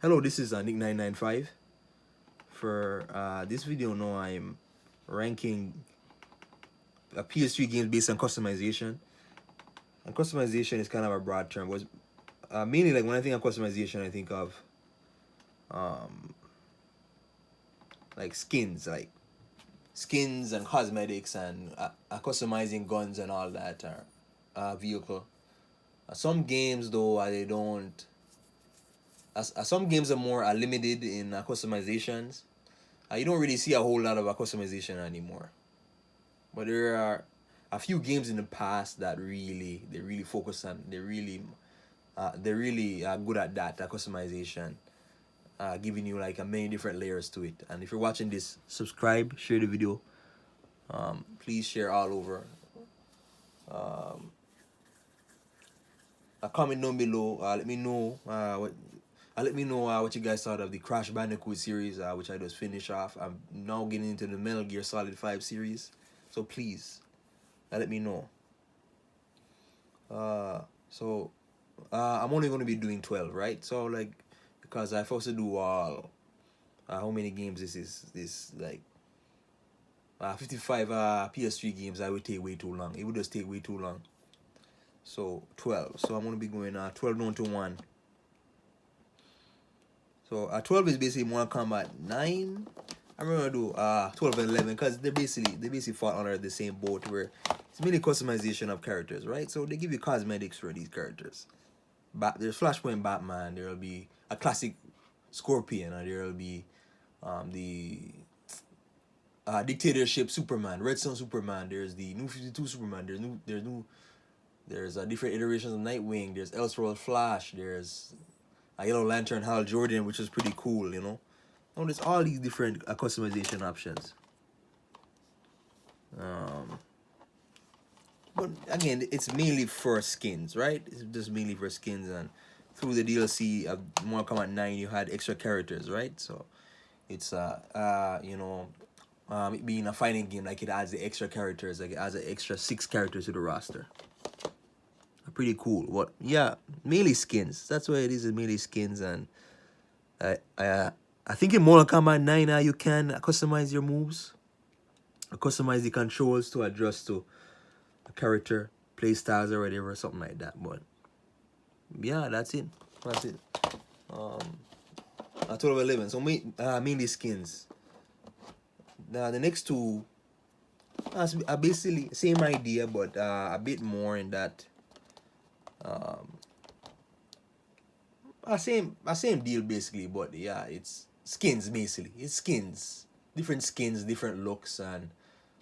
Hello, this is Nick995. For this video, now I'm ranking PS3 games based on customization. And customization is kind of a broad term. Was mainly like when I think of customization, I think of um, like skins and cosmetics and customizing guns and all that or vehicle. Some games though, they don't. Some games are more limited in customizations. You don't really see a whole lot of customization anymore. But there are a few games in the past that really focus on they're really good at that customization, giving you like a many different layers to it. And if you're watching this, subscribe, share the video, please share all over. Um, comment down below. Let me know what you guys thought of the Crash Bandicoot series, which I just finished off. I'm now getting into the Metal Gear Solid 5 series, so please let me know. I'm only going to be doing 12, right? So like, because I forced to do all how many games this is, this like 55 PS3 games, I would take way too long. It would just take way too long. So 12, so I'm going to be going 12 down to 1. So 12 is basically Mortal Kombat 9. I'm gonna do 12 and 11 because they basically fall under the same boat where it's mainly customization of characters, right? So they give you cosmetics for these characters. There's Flashpoint Batman. There will be a classic Scorpion, and there will be the Dictatorship Superman, Red Sun Superman. There's the New 52 Superman. There's different iterations of Nightwing. There's Elseworld Flash. There's a Yellow Lantern Hal Jordan, which is pretty cool, you know. Oh, there's all these different customization options. But again, it's mainly for skins, right? It's just mainly for skins, and through the DLC of Mortal Kombat 9, you had extra characters, right? So it's it being a fighting game, like it adds the extra characters, like it adds an extra 6 characters to the roster. Pretty cool. What? Yeah, mainly skins. That's what it is. Mainly skins, and I think in Mortal Kombat 9 you can customize your moves, customize the controls to adjust to a character play styles or whatever, something like that. But yeah, that's it. That's it. A total of 11. So mainly skins. The next two are basically same idea, but a bit more in that. Same deal basically, but yeah, it's skins basically. It's skins, different skins, different looks, and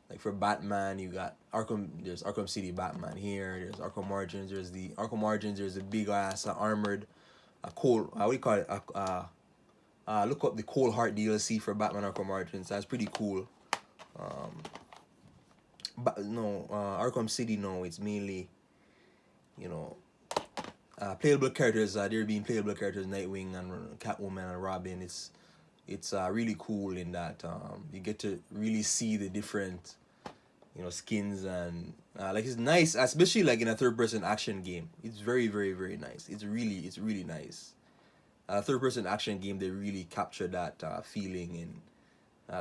like for Batman, you got Arkham. There's Arkham City Batman here. There's Arkham Origins. There's the Arkham Origins. There's a big ass armored, a cold. What do you call it? Look up the Cold Heart DLC for Batman Arkham Origins. That's pretty cool. But no, Arkham City. No, it's mainly, you know, playable characters. There being playable characters, Nightwing and Catwoman and Robin. It's really cool in that you get to really see the different, skins, and like it's nice, especially like in a third person action game. It's very very very nice. It's really nice. Third person action game, they really capture that feeling in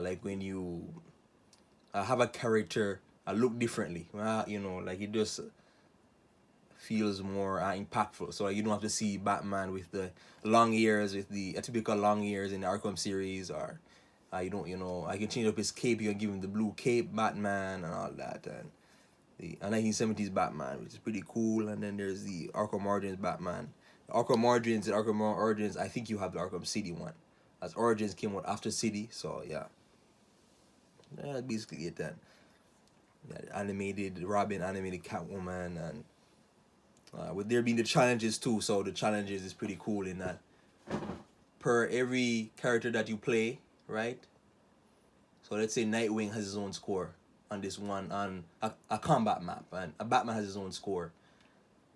like when you have a character look differently. Like it just feels more impactful. So like, you don't have to see Batman with the long ears, with the typical long ears in the Arkham series, or you don't, I can change up his cape. You can give him the blue cape Batman and all that, and the 1970s Batman, which is pretty cool. And then there's the Arkham Origins Batman. The Arkham Origins and Arkham Origins, I think you have the Arkham City one, as Origins came out after City. So yeah, that's basically it then. Yeah, animated Robin, animated Catwoman, and with there being the challenges too. So the challenges is pretty cool in that per every character that you play, right? So let's say Nightwing has his own score on this one, on a combat map, and a Batman has his own score.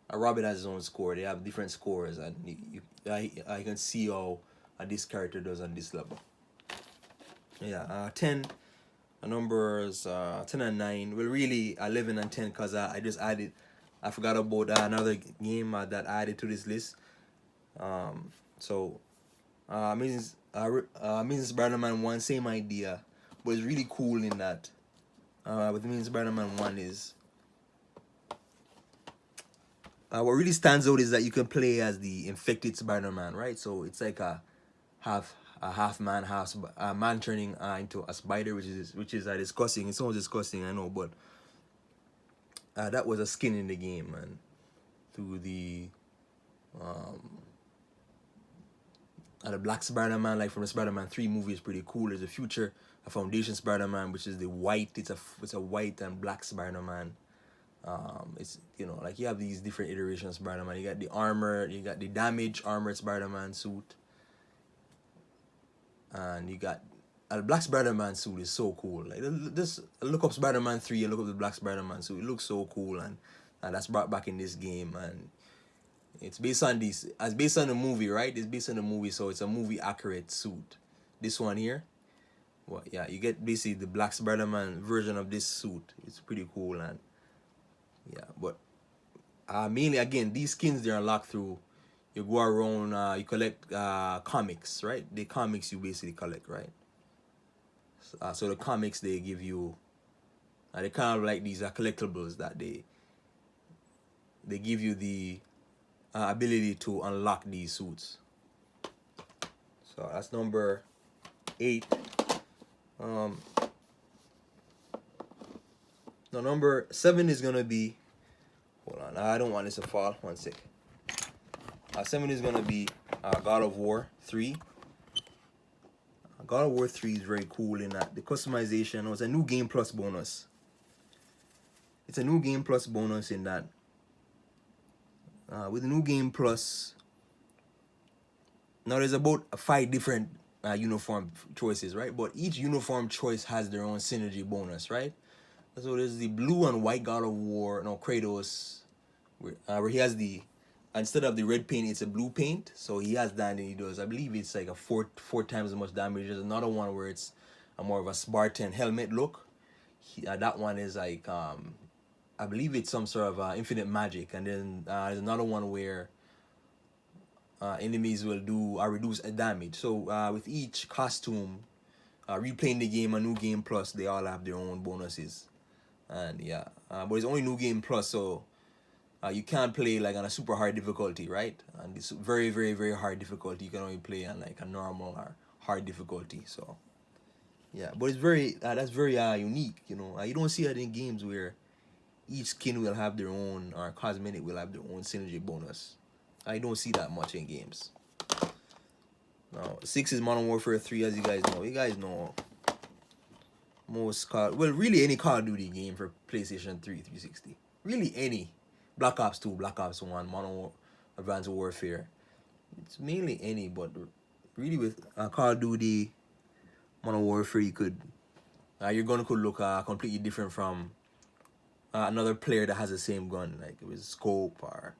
A Robin has his own score. They have different scores, and I can see how this character does on this level. Yeah, 10 numbers 10 and 9. Well, really 11 and 10, because I just added, I forgot about another game that I added to this list. So Amazing Spider-Man 1, same idea, but it's really cool in that with Amazing Spider-Man 1 is what really stands out is that you can play as the infected Spider-Man, right? So it's like half man, a man turning into a spider, which is disgusting. It sounds disgusting, I know, but that was a skin in the game, and through the Black Spider-Man, like from the Spider-Man 3 movie, is pretty cool. There's a Foundation Spider-Man, which is the white. It's a white and black Spider-Man. It's like you have these different iterations of Spider-Man. You got the armor, you got the damaged armored Spider-Man suit, and you got a Black Spider-Man suit is so cool. Like just look up Spider-Man 3 and look up the Black Spider-Man suit. It looks so cool, and that's brought back in this game, and it's based on the movie, right? It's based on the movie, so it's a movie accurate suit. This one here, well, yeah, you get basically the Black Spider-Man version of this suit. It's pretty cool, and yeah, but mainly again, these skins they're unlocked through. You go around, you collect comics, right? The comics you basically collect, right? So the comics they give you, they kind of like these collectibles that they give you the ability to unlock these suits. So that's number 8. Now number 7 is gonna be. Hold on, I don't want this to fall. 1 sec. 7 is gonna be God of War 3. God of War 3 is very cool in that the customization was a new game plus bonus. It's a new game plus bonus in that with the new game plus, now there's about 5 different uniform choices, right? But each uniform choice has their own synergy bonus, right? So there's the blue and white God of War, Kratos, where he has instead of the red paint, it's a blue paint. So he has that, and he does, I believe it's like a four times as much damage. There's another one where it's a more of a Spartan helmet look. That one is like, I believe it's some sort of infinite magic. And then there's another one where enemies will reduce damage. So with each costume, replaying the game, a new game plus, they all have their own bonuses. And yeah, but it's only new game plus, so you can't play like on a super hard difficulty, right? And it's very, very, very hard difficulty. You can only play on like a normal or hard difficulty. So yeah, but it's very that's very unique. You don't see that in games where each skin will have their own, or cosmetic will have their own synergy bonus. I don't see that much in games. Now 6 is Modern Warfare 3, as you guys know. You guys know really any Call of Duty game for PlayStation 3, 360. Really any. Black Ops 2, Black Ops 1, Advanced Warfare. It's mainly any, but really with Call of Duty, Modern Warfare, your gun could look completely different from another player that has the same gun, like with scope or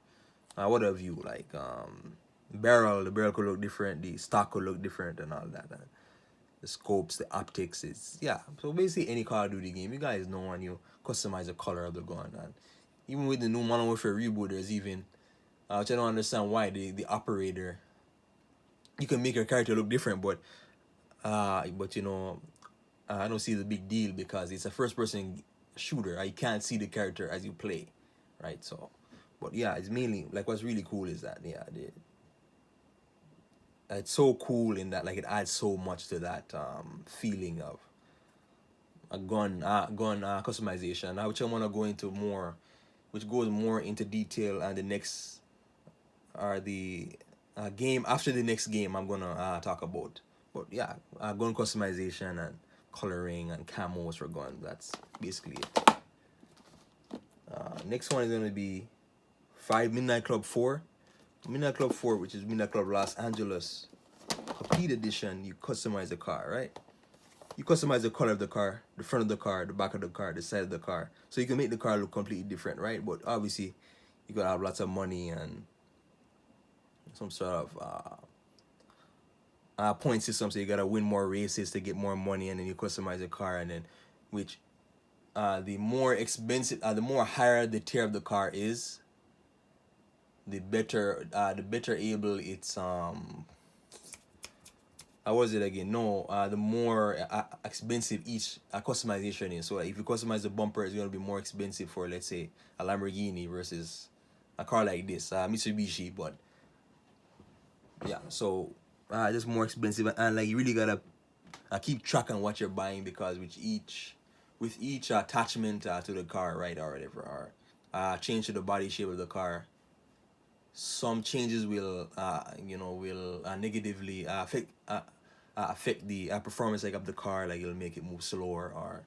what have you, like the barrel could look different, the stock could look different, and all that. The scopes, the optics, so basically any Call of Duty game, you guys know, when you customize the color of the gun. And even with the new Modern Warfare reboot, there's even which I don't understand why the operator, you can make your character look different, but I don't see the big deal because it's a first person shooter. I can't see the character as you play, right? So but yeah, it's mainly like, what's really cool is that it's so cool in that, like, it adds so much to that feeling of a gun customization, which I want to go into more, which goes more into detail, and the next game after the next game I'm gonna talk about. But yeah, gun customization and coloring and camos for guns, that's basically it. Next one is gonna be 5 Midnight Club 4. Midnight Club 4, which is Midnight Club Los Angeles Complete Edition. You customize the car, right? You customize the color of the car, the front of the car, the back of the car, the side of the car, so you can make the car look completely different, right? But obviously you gotta have lots of money and some sort of point system, so you gotta win more races to get more money, and then you customize the car, and then which the more expensive, the more higher the tier of the car is, the better able it's how was it again? No, the more expensive each customization is. So like, if you customize the bumper, it's gonna be more expensive for, let's say, a Lamborghini versus a car like this, Mitsubishi. But yeah, so just more expensive, and like you really gotta keep track on what you're buying, because with each attachment to the car, right, or whatever, or change to the body shape of the car, some changes will negatively affect the performance like of the car. Like it'll make it move slower, or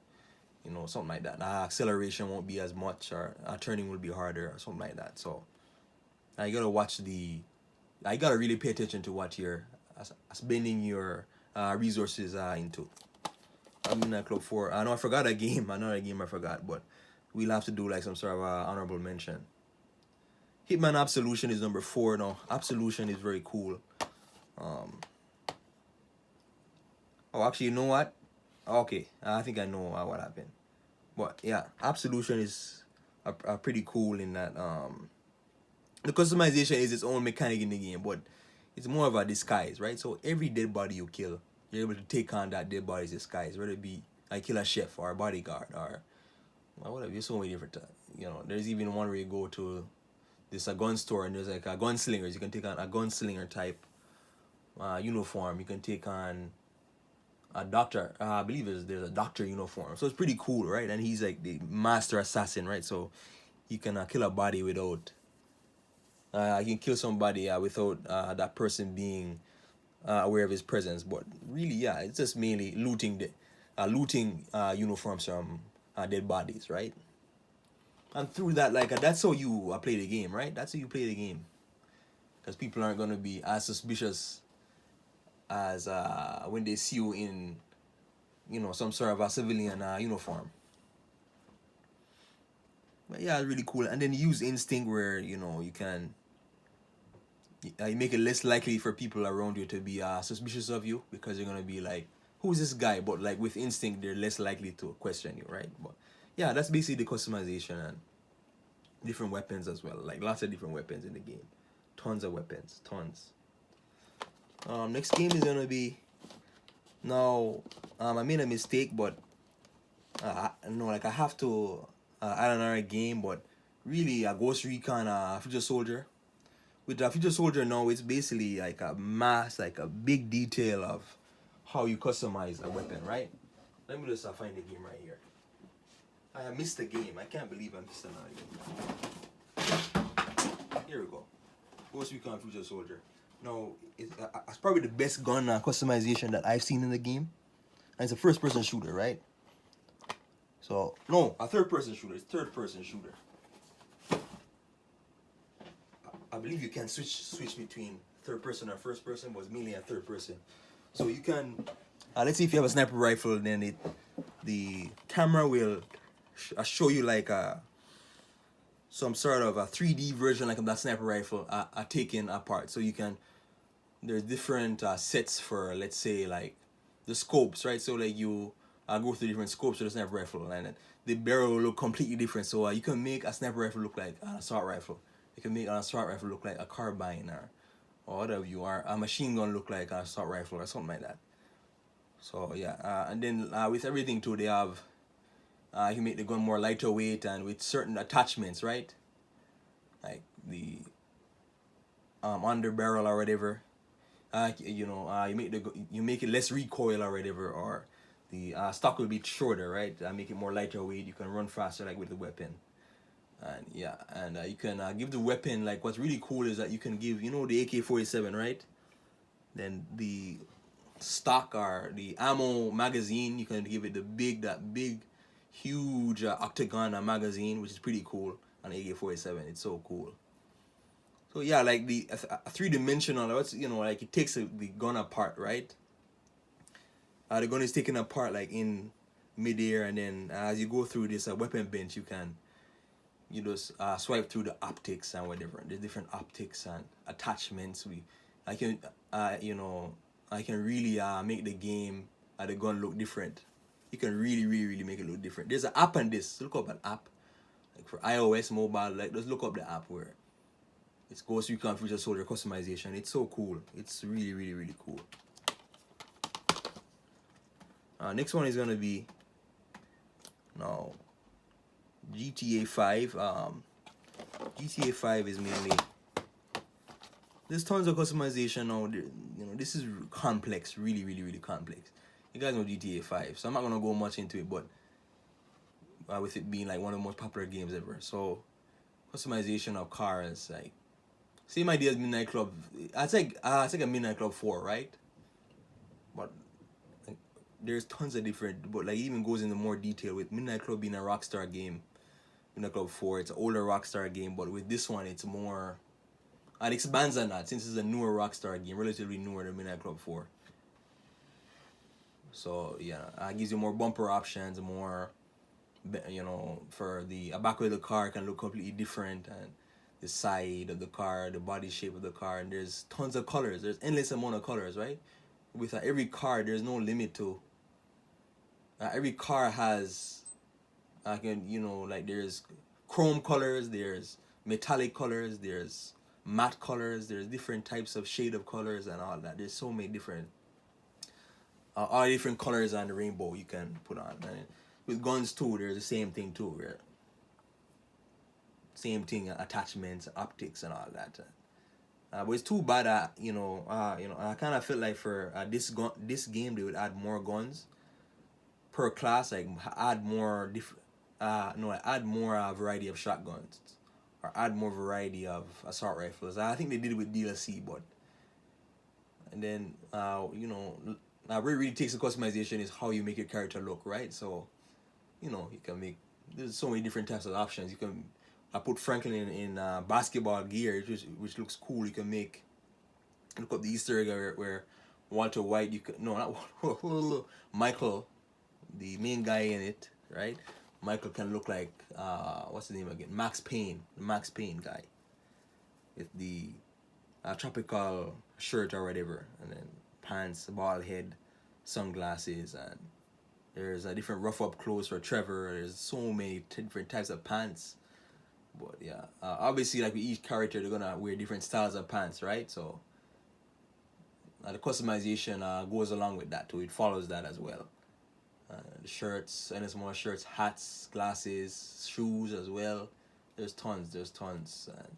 something like that. Acceleration won't be as much, or turning will be harder, or something like that. So you gotta watch the you gotta really pay attention to what you're spending your resources into. I'm in that club 4. I know I forgot a game. Another game I forgot, but we'll have to do like some sort of honorable mention. Hitman Absolution is number 4 now. Absolution is very cool. Oh, actually, you know what? Okay, I think I know what happened. But yeah, Absolution is pretty cool in that the customization is its own mechanic in the game, but it's more of a disguise, right? So every dead body you kill, you're able to take on that dead body's disguise, whether it be I kill a chef or a bodyguard or whatever. There's so many different, there's even one where you go to this a gun store and there's like a gunslingers. You can take on a gunslinger type uniform. You can take on a doctor. I believe there's a doctor uniform. So it's pretty cool, right? And he's like the master assassin, right? So he can kill a body without. You can kill somebody without that person being aware of his presence. But really, yeah, it's just mainly looting uniforms from dead bodies, right? And through that, like that's how you play the game, right? That's how you play the game, because people aren't gonna be as suspicious as when they see you in, some sort of a civilian uniform. But yeah, it's really cool. And then you use instinct where you can you make it less likely for people around you to be suspicious of you, because they're gonna be like, who's this guy? But like with instinct, they're less likely to question you, right? But yeah, that's basically the customization, and different weapons as well. Like lots of different weapons in the game. Tons of weapons, tons. Next game is gonna be now. I made a mistake, but no, like I have to add another game, but really a Ghost Recon Future Soldier. With a Future Soldier now, it's basically like like a big detail of how you customize a weapon, right? Let me just find the game right here. I missed the game. I can't believe I missed another game. Here we go. Ghost Recon Future Soldier. Now, it's probably the best gun customization that I've seen in the game. And it's a first-person shooter, right? So, no, a third-person shooter. It's third-person shooter. I believe you can switch between third person or first person, but it's mainly a third person. So you can, let's see if you have a sniper rifle, then the camera will show you like some sort of a 3D version like of that sniper rifle taken apart. So you can, there's different sets for, let's say, like the scopes, right? So like you go through different scopes of the sniper rifle, and the barrel will look completely different. So you can make a sniper rifle look like an assault rifle. You can make an assault rifle look like a carbine, or whatever you are. A machine gun look like an assault rifle or something like that. So yeah, and then with everything too, they have you can make the gun more lighter weight, and with certain attachments, right? Like the under barrel or whatever. You make it less recoil or whatever, or the stock will be shorter, right? Make it more lighter weight. You can run faster, like with the weapon. And yeah, and you can give the weapon, like what's really cool is that you can give, the AK-47, right? Then the stock or the ammo magazine, you can give it that big, huge octagon magazine, which is pretty cool on AK-47. It's so cool. So yeah, like the three-dimensional, like it takes the gun apart, right? The gun is taken apart like in midair, and then as you go through this weapon bench, you just swipe through the optics and whatever. There's different optics and attachments. I can really make the game the gun look different. You can really, really, really make it look different. There's an app on this. Look up an app, like for iOS mobile. Like just look up the app where it's Ghost Recon Future Soldier customization. It's so cool. It's really, really, really cool. Next one is gonna be now GTA 5. GTA 5 is mainly, there's tons of customization now. You know, this is complex, really, really, really complex. You guys know GTA 5, so I'm not gonna go much into it, but with it being like one of the most popular games ever, so customization of cars, like same idea as Midnight Club. It's like a Midnight Club 4, right? But like, there's tons of different, but like it even goes into more detail with Midnight Club being a Rockstar game. Midnight Club 4, it's an older Rockstar game, but with this one, it's more. It expands on that since it's a newer Rockstar game, relatively newer than Midnight Club 4. So yeah, it gives you more bumper options, more, you know, for the back of the car can look completely different, and the side of the car, the body shape of the car, and there's tons of colors. There's endless amount of colors, right? With every car, there's no limit to. Every car has, you know, like there's chrome colors, there's metallic colors, there's matte colors, there's different types of shade of colors and all that. There's so many different, all different colors on the rainbow you can put on. And with guns too, there's the same thing too. Right? Same thing, attachments, optics, and all that. But it's too bad that you know, I kind of felt like for this game they would add more guns per class, like add more different, add more variety of shotguns, or add more variety of assault rifles. I think they did it with DLC, but and then you know, what really takes the customization is how you make your character look, right? So you know, you can make, there's so many different types of options. You can put Franklin in basketball gear, which looks cool. You can look up the Easter egg where Walter White, you can, no, not Michael, the main guy in it, right? Michael can look like what's the name again? Max Payne, the Max Payne guy, with the tropical shirt or whatever, and then pants, bald head, sunglasses, and there's a different rough up clothes for Trevor. There's so many different types of pants, but yeah, obviously like with each character they're gonna wear different styles of pants, right? So the customization goes along with that too. It follows that as well. The shirts, and it's more shirts, hats, glasses, shoes as well. There's tons. And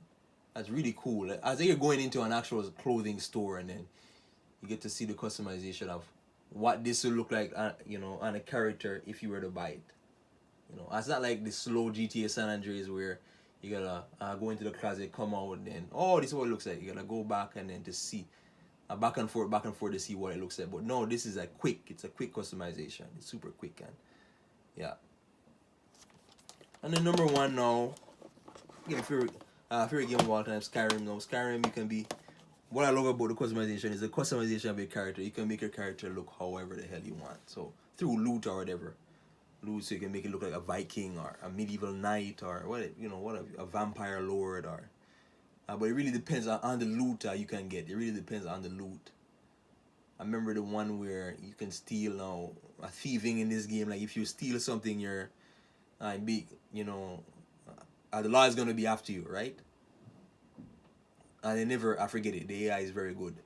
that's really cool. I think you're going into an actual clothing store, and then you get to see the customization of what this will look like, you know, on a character if you were to buy it. You know, it's not like the slow GTA San Andreas where you gotta go into the closet, come out, and then this is what it looks like. You gotta go back and then to see, back and forth to see what it looks like. But no, this is it's a quick customization. It's super quick, and yeah. And then number one now, favorite game of all time, Skyrim. Now Skyrim, you can be. What I love about the customization is the customization of your character. You can make your character look however the hell you want. So through loot or whatever, loot, so you can make it look like a Viking or a medieval knight or a vampire lord or. But it really depends on the loot you can get. It really depends on the loot. I remember the one where you can steal now. Thieving in this game, like if you steal something, you're big. You know, the law is gonna be after you, right? And they never, I forget it. The AI is very good.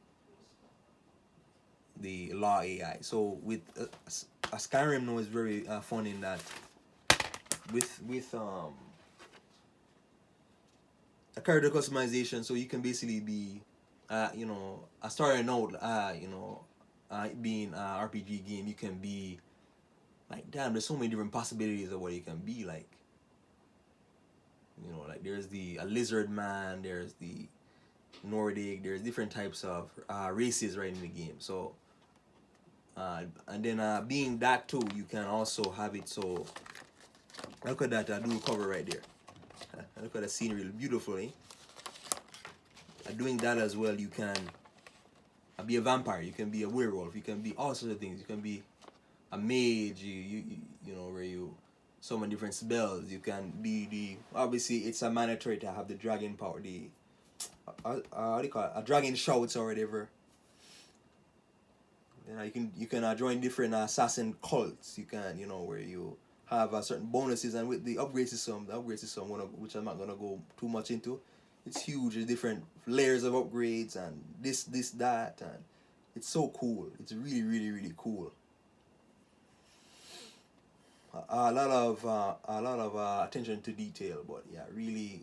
The law AI. So with a Skyrim now is very fun in that with a character customization, so you can basically be, starting out, being an RPG game, you can be like, damn, there's so many different possibilities of what you can be like. You know, like there's a lizard man, there's the Nordic, there's different types of races right in the game. So, and then being that too, you can also have it so. Look at that do cover right there. Look at the scenery, beautiful, eh? Doing that as well, you can be a vampire, you can be a werewolf, you can be all sorts of things. You can be a mage, you know, where you summon different spells. You can be obviously it's a mandatory to have the dragon power, the what do you call it? A dragon shouts or whatever. You can join different assassin cults. You can, you know, where you have certain bonuses, and with the upgrade system, which I'm not gonna go too much into. It's huge. There's different layers of upgrades and this that, and it's so cool. It's really really really cool. a lot of attention to detail. But yeah, really,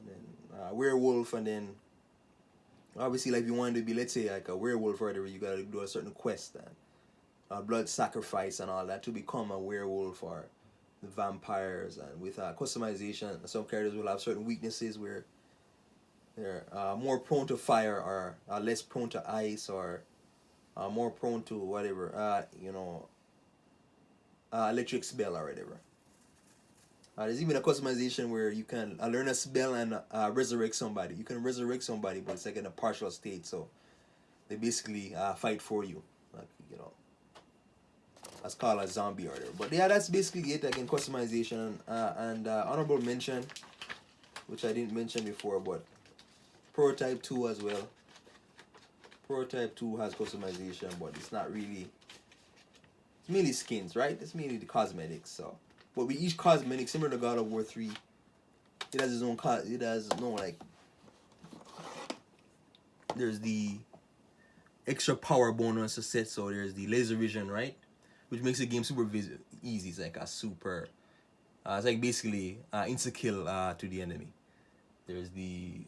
then werewolf, and then obviously, like, if you wanted to be, let's say, like a werewolf or whatever, you gotta do a certain quest and blood sacrifice and all that to become a werewolf, or the vampires. And with customization, some characters will have certain weaknesses where they're more prone to fire, or less prone to ice, or more prone to whatever, electric spell or whatever. There's even a customization where you can learn a spell and resurrect somebody. You can resurrect somebody, but it's like in a partial state, so they basically fight for you, like, that's called a zombie or whatever. But yeah, that's basically it. Again, customization and honorable mention, which I didn't mention before, but Prototype 2 as well. Prototype 2 has customization, but it's not really. It's mainly skins, right? It's mainly the cosmetics. So, but with each cosmetic, similar to God of War 3, it has its own. It has no, like. There's the extra power bonus set. So there's the laser vision, right, which makes the game super easy. It's like a super. It's like basically insta kill to the enemy. There's the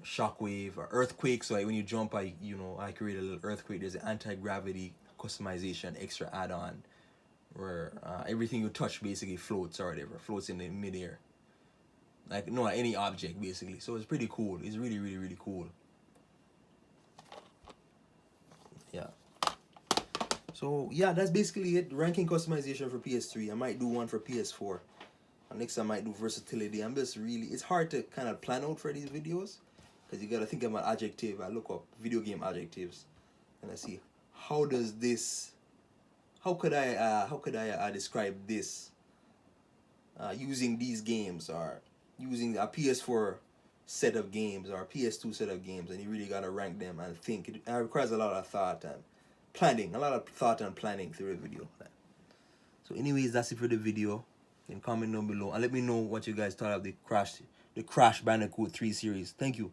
shockwave or earthquake. So like when you jump, I create a little earthquake. There's the anti-gravity customization extra add-on, where everything you touch basically floats or whatever, floats in the midair. Like any object basically. So it's pretty cool. It's really, really, really cool. Yeah. So yeah, that's basically it. Ranking customization for PS3. I might do one for PS4. Next I might do versatility. I'm just really, it's hard to kind of plan out for these videos, because you gotta think about adjective. I look up video game adjectives and I see how could I describe this using these games, or using a PS4 set of games or a PS2 set of games, and you really gotta rank them and think. It requires a lot of thought and planning, through the video. So anyways, that's it for the video. You can comment down below and let me know what you guys thought of the Crash Bandicoot 3 series. Thank you.